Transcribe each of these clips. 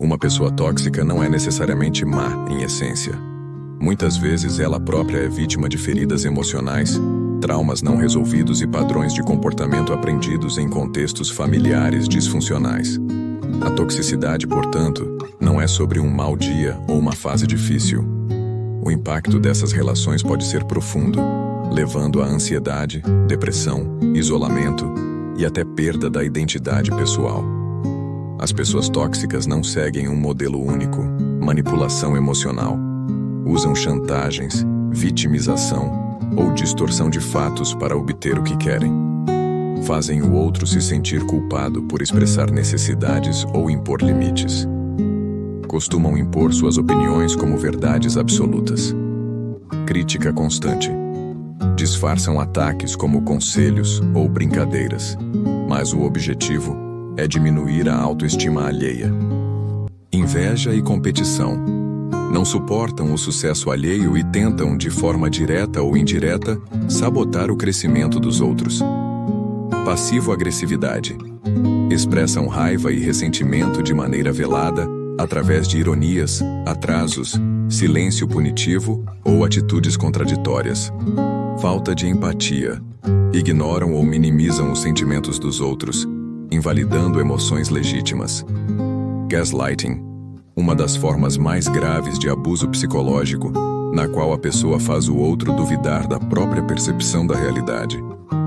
Uma pessoa tóxica não é necessariamente má em essência. Muitas vezes ela própria é vítima de feridas emocionais, traumas não resolvidos e padrões de comportamento aprendidos em contextos familiares disfuncionais. A toxicidade, portanto, não é sobre um mau dia ou uma fase difícil. O impacto dessas relações pode ser profundo, levando a ansiedade, depressão, isolamento e até perda da identidade pessoal. As pessoas tóxicas não seguem um modelo único, manipulação emocional. Usam chantagens, vitimização ou distorção de fatos para obter o que querem. Fazem o outro se sentir culpado por expressar necessidades ou impor limites. Costumam impor suas opiniões como verdades absolutas. Crítica constante. Disfarçam ataques como conselhos ou brincadeiras, mas o objetivo é diminuir a autoestima alheia. Inveja e competição. Não suportam o sucesso alheio e tentam, de forma direta ou indireta, sabotar o crescimento dos outros. Passivo-agressividade. Expressam raiva e ressentimento de maneira velada, através de ironias, atrasos, silêncio punitivo ou atitudes contraditórias. Falta de empatia. Ignoram ou minimizam os sentimentos dos outros, invalidando emoções legítimas. Gaslighting. Uma das formas mais graves de abuso psicológico, na qual a pessoa faz o outro duvidar da própria percepção da realidade,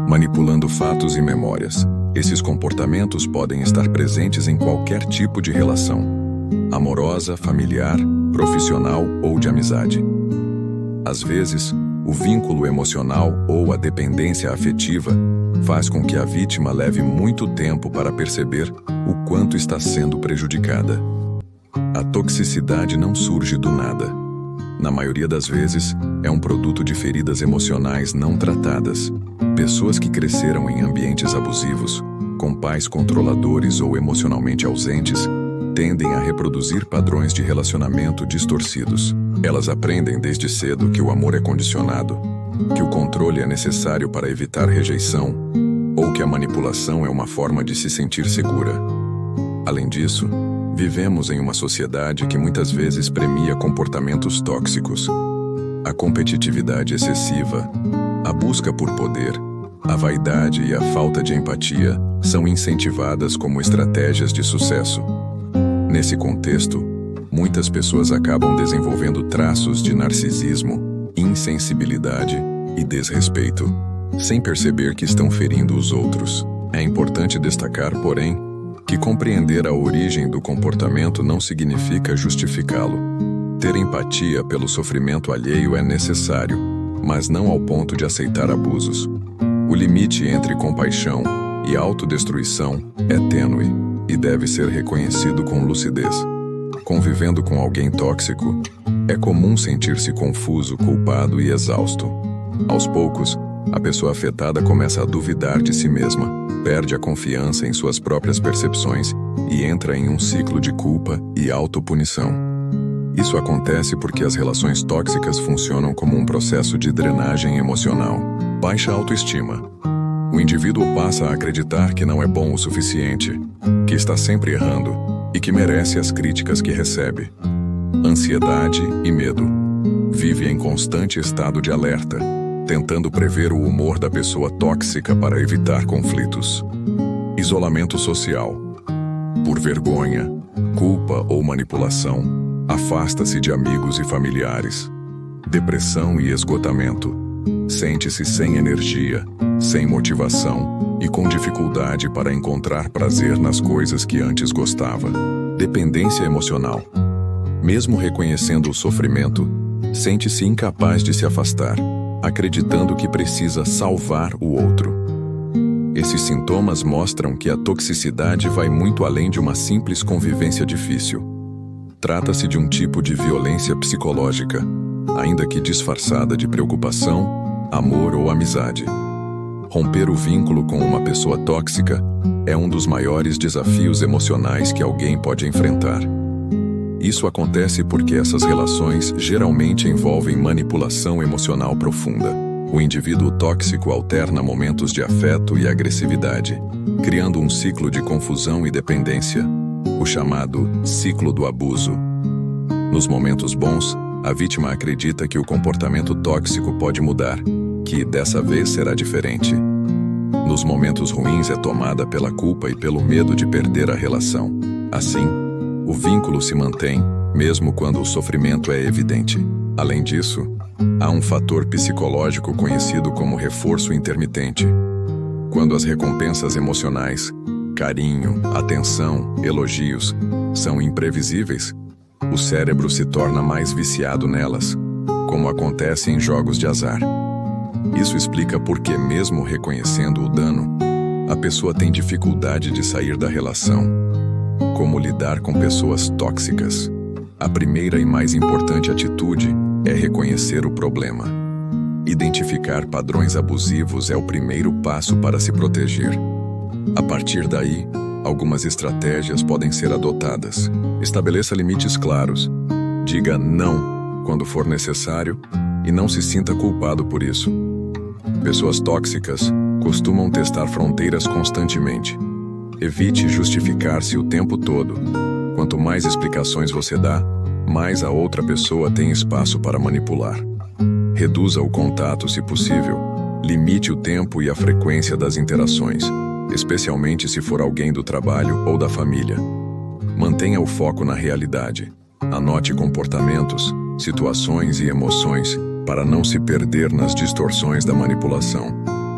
manipulando fatos e memórias. Esses comportamentos podem estar presentes em qualquer tipo de relação, amorosa, familiar, profissional ou de amizade. Às vezes, o vínculo emocional ou a dependência afetiva faz com que a vítima leve muito tempo para perceber o quanto está sendo prejudicada. A toxicidade não surge do nada. Na maioria das vezes, é um produto de feridas emocionais não tratadas. Pessoas que cresceram em ambientes abusivos, com pais controladores ou emocionalmente ausentes, tendem a reproduzir padrões de relacionamento distorcidos. Elas aprendem desde cedo que o amor é condicionado, que o controle é necessário para evitar rejeição, ou que a manipulação é uma forma de se sentir segura. Além disso, vivemos em uma sociedade que muitas vezes premia comportamentos tóxicos. A competitividade excessiva, a busca por poder, a vaidade e a falta de empatia são incentivadas como estratégias de sucesso. Nesse contexto, muitas pessoas acabam desenvolvendo traços de narcisismo, insensibilidade e desrespeito, sem perceber que estão ferindo os outros. É importante destacar, porém, que compreender a origem do comportamento não significa justificá-lo. Ter empatia pelo sofrimento alheio é necessário, mas não ao ponto de aceitar abusos. O limite entre compaixão e autodestruição é tênue e deve ser reconhecido com lucidez. Convivendo com alguém tóxico, é comum sentir-se confuso, culpado e exausto. Aos poucos, a pessoa afetada começa a duvidar de si mesma, perde a confiança em suas próprias percepções e entra em um ciclo de culpa e autopunição. Isso acontece porque as relações tóxicas funcionam como um processo de drenagem emocional. Baixa autoestima. O indivíduo passa a acreditar que não é bom o suficiente, que está sempre errando e que merece as críticas que recebe. Ansiedade e medo. Vive em constante estado de alerta, tentando prever o humor da pessoa tóxica para evitar conflitos. Isolamento social. Por vergonha, culpa ou manipulação, afasta-se de amigos e familiares. Depressão e esgotamento. Sente-se sem energia, sem motivação e com dificuldade para encontrar prazer nas coisas que antes gostava. Dependência emocional. Mesmo reconhecendo o sofrimento, sente-se incapaz de se afastar, acreditando que precisa salvar o outro. Esses sintomas mostram que a toxicidade vai muito além de uma simples convivência difícil. Trata-se de um tipo de violência psicológica, ainda que disfarçada de preocupação, amor ou amizade. Romper o vínculo com uma pessoa tóxica é um dos maiores desafios emocionais que alguém pode enfrentar. Isso acontece porque essas relações geralmente envolvem manipulação emocional profunda. O indivíduo tóxico alterna momentos de afeto e agressividade, criando um ciclo de confusão e dependência. o chamado ciclo do abuso. Nos momentos bons, a vítima acredita que o comportamento tóxico pode mudar, que dessa vez será diferente. Nos momentos ruins é tomada pela culpa e pelo medo de perder a relação. Assim, o vínculo se mantém, mesmo quando o sofrimento é evidente. Além disso, há um fator psicológico conhecido como reforço intermitente. Quando as recompensas emocionais, carinho, atenção, elogios, são imprevisíveis, o cérebro se torna mais viciado nelas, como acontece em jogos de azar. Isso explica por que, mesmo reconhecendo o dano, a pessoa tem dificuldade de sair da relação. Como lidar com pessoas tóxicas? A primeira e mais importante atitude é reconhecer o problema. Identificar padrões abusivos é o primeiro passo para se proteger. A partir daí, algumas estratégias podem ser adotadas. Estabeleça limites claros. Diga não quando for necessário e não se sinta culpado por isso. Pessoas tóxicas costumam testar fronteiras constantemente. Evite justificar-se o tempo todo. Quanto mais explicações você dá, mais a outra pessoa tem espaço para manipular. Reduza o contato se possível. Limite o tempo e a frequência das interações, especialmente se for alguém do trabalho ou da família. Mantenha o foco na realidade. Anote comportamentos, situações e emoções para não se perder nas distorções da manipulação.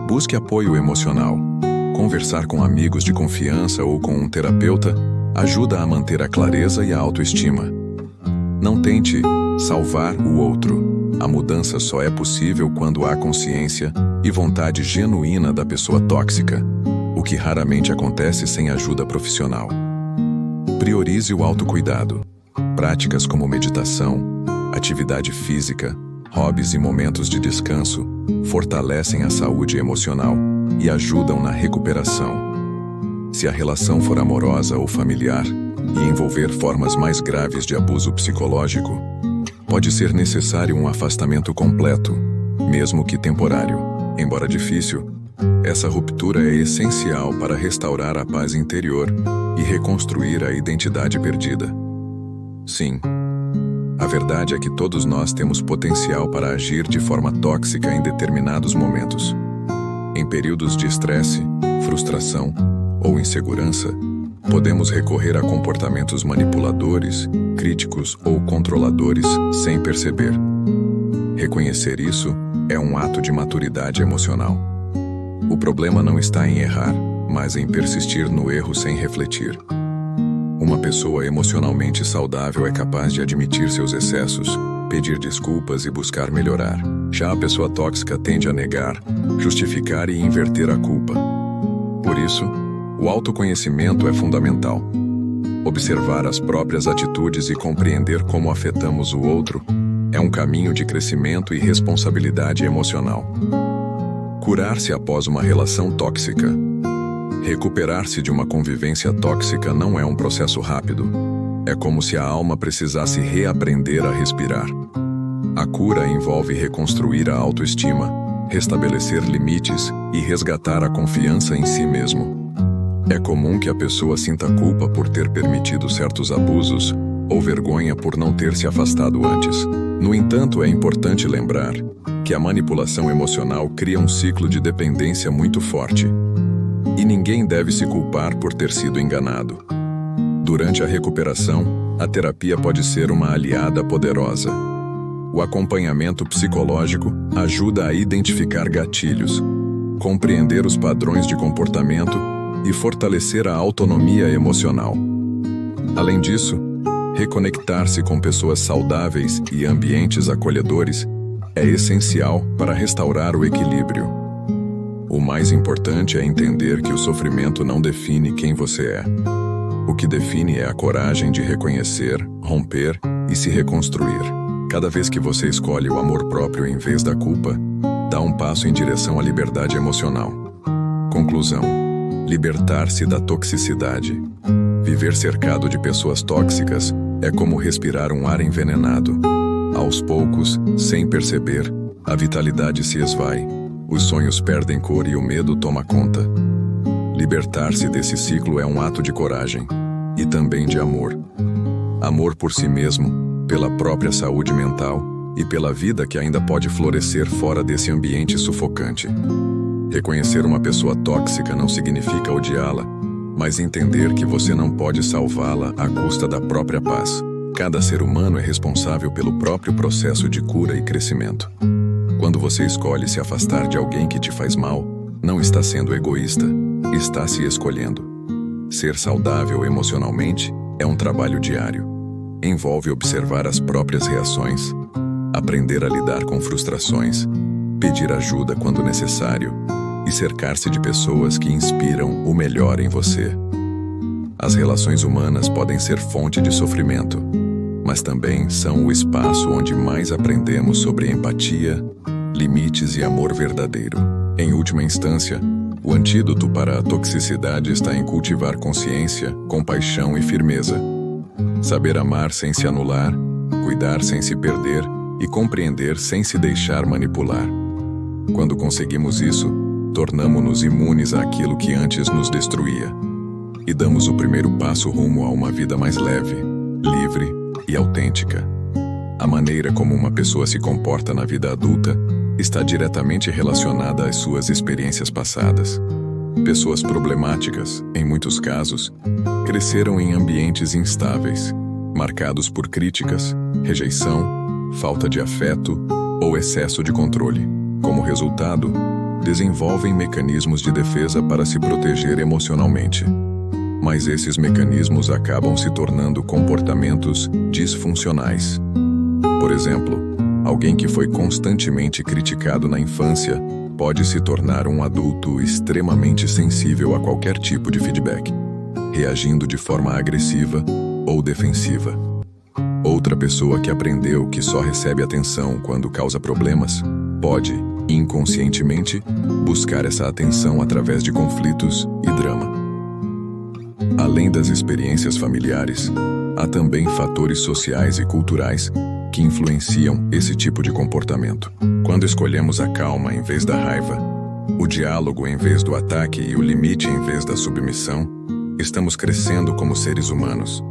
Busque apoio emocional. Conversar com amigos de confiança ou com um terapeuta ajuda a manter a clareza e a autoestima. Não tente salvar o outro. A mudança só é possível quando há consciência e vontade genuína da pessoa tóxica, o que raramente acontece sem ajuda profissional. Priorize o autocuidado. Práticas como meditação, atividade física, hobbies e momentos de descanso fortalecem a saúde emocional e ajudam na recuperação. Se a relação for amorosa ou familiar e envolver formas mais graves de abuso psicológico, pode ser necessário um afastamento completo, mesmo que temporário. Embora difícil, essa ruptura é essencial para restaurar a paz interior e reconstruir a identidade perdida. Sim, a verdade é que todos nós temos potencial para agir de forma tóxica em determinados momentos. Em períodos de estresse, frustração ou insegurança, podemos recorrer a comportamentos manipuladores, críticos ou controladores sem perceber. Reconhecer isso é um ato de maturidade emocional. O problema não está em errar, mas em persistir no erro sem refletir. Uma pessoa emocionalmente saudável é capaz de admitir seus excessos, pedir desculpas e buscar melhorar. Já a pessoa tóxica tende a negar, justificar e inverter a culpa. Por isso, o autoconhecimento é fundamental. Observar as próprias atitudes e compreender como afetamos o outro é um caminho de crescimento e responsabilidade emocional. Curar-se após uma relação tóxica. Recuperar-se de uma convivência tóxica não é um processo rápido. É como se a alma precisasse reaprender a respirar. A cura envolve reconstruir a autoestima, restabelecer limites e resgatar a confiança em si mesmo. É comum que a pessoa sinta culpa por ter permitido certos abusos ou vergonha por não ter se afastado antes. No entanto, é importante lembrar que a manipulação emocional cria um ciclo de dependência muito forte. E ninguém deve se culpar por ter sido enganado. Durante a recuperação, a terapia pode ser uma aliada poderosa. O acompanhamento psicológico ajuda a identificar gatilhos, compreender os padrões de comportamento e fortalecer a autonomia emocional. Além disso, reconectar-se com pessoas saudáveis e ambientes acolhedores é essencial para restaurar o equilíbrio. O mais importante é entender que o sofrimento não define quem você é. O que define é a coragem de reconhecer, romper e se reconstruir. Cada vez que você escolhe o amor próprio em vez da culpa, dá um passo em direção à liberdade emocional. Conclusão: libertar-se da toxicidade. Viver cercado de pessoas tóxicas é como respirar um ar envenenado. Aos poucos, sem perceber, a vitalidade se esvai, os sonhos perdem cor e o medo toma conta. Libertar-se desse ciclo é um ato de coragem, e também de amor. Amor por si mesmo, pela própria saúde mental e pela vida que ainda pode florescer fora desse ambiente sufocante. Reconhecer uma pessoa tóxica não significa odiá-la, mas entender que você não pode salvá-la à custa da própria paz. Cada ser humano é responsável pelo próprio processo de cura e crescimento. Quando você escolhe se afastar de alguém que te faz mal, não está sendo egoísta, está se escolhendo. Ser saudável emocionalmente é um trabalho diário. Envolve observar as próprias reações, aprender a lidar com frustrações, pedir ajuda quando necessário e cercar-se de pessoas que inspiram o melhor em você. As relações humanas podem ser fonte de sofrimento, mas também são o espaço onde mais aprendemos sobre empatia, limites e amor verdadeiro. Em última instância, o antídoto para a toxicidade está em cultivar consciência, compaixão e firmeza. Saber amar sem se anular, cuidar sem se perder e compreender sem se deixar manipular. Quando conseguimos isso, tornamo-nos imunes àquilo que antes nos destruía e damos o primeiro passo rumo a uma vida mais leve, livre e autêntica. A maneira como uma pessoa se comporta na vida adulta está diretamente relacionada às suas experiências passadas. Pessoas problemáticas, em muitos casos, cresceram em ambientes instáveis, marcados por críticas, rejeição, falta de afeto ou excesso de controle. Como resultado, desenvolvem mecanismos de defesa para se proteger emocionalmente. Mas esses mecanismos acabam se tornando comportamentos disfuncionais. Por exemplo, alguém que foi constantemente criticado na infância pode se tornar um adulto extremamente sensível a qualquer tipo de feedback, reagindo de forma agressiva ou defensiva. Outra pessoa que aprendeu que só recebe atenção quando causa problemas pode, inconscientemente, buscar essa atenção através de conflitos e drama. Além das experiências familiares, há também fatores sociais e culturais que influenciam esse tipo de comportamento. Quando escolhemos a calma em vez da raiva, o diálogo em vez do ataque e o limite em vez da submissão, estamos crescendo como seres humanos.